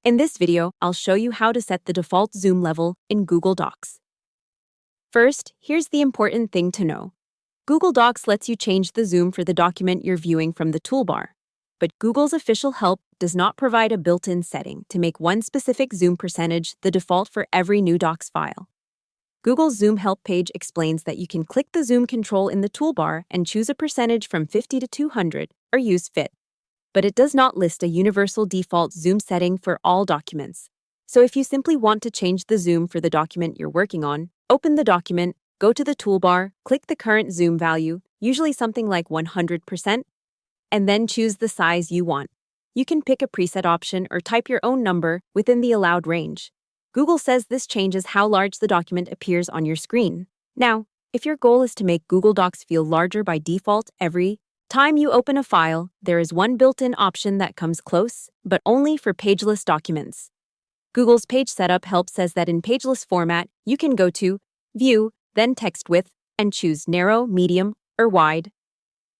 In this video, I'll show you how to set the default zoom level in Google Docs. First, here's the important thing to know. Google Docs lets you change the zoom for the document you're viewing from the toolbar, but Google's official help does not provide a built-in setting to make one specific zoom percentage the default for every new Docs file. Google's Zoom Help page explains that you can click the zoom control in the toolbar and choose a percentage from 50 to 200 or use Fit. But it does not list a universal default zoom setting for all documents. So if you simply want to change the zoom for the document you're working on, open the document, go to the toolbar, click the current zoom value, usually something like 100%, and then choose the size you want. You can pick a preset option or type your own number within the allowed range. Google says this changes how large the document appears on your screen. Now, if your goal is to make Google Docs feel larger by default every time you open a file, there is one built-in option that comes close, but only for pageless documents. Google's page setup help says that in pageless format, you can go to View, then Text Width, and choose Narrow, Medium, or Wide.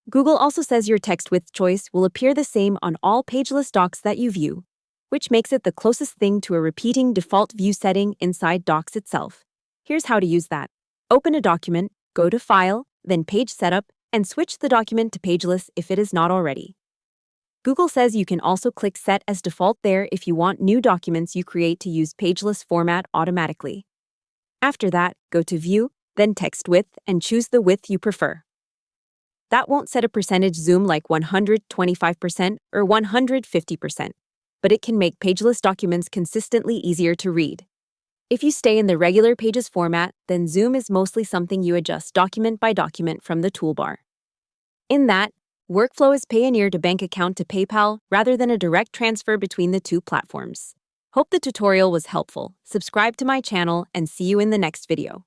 Google also says your text width choice will appear the same on all pageless docs that you view, which makes it the closest thing to a repeating default view setting inside Docs itself. Here's how to use that. Open a document, go to File, then Page Setup, and switch the document to pageless if it is not already. Google says you can also click Set as Default there if you want new documents you create to use pageless format automatically. After that, go to View, then Text Width, and choose the width you prefer. That won't set a percentage zoom like 125% or 150%, but it can make pageless documents consistently easier to read. If you stay in the regular Pages format, then zoom is mostly something you adjust document by document from the toolbar. In that, workflow is pioneered a bank account to PayPal rather than a direct transfer between the two platforms. Hope the tutorial was helpful. Subscribe to my channel and see you in the next video.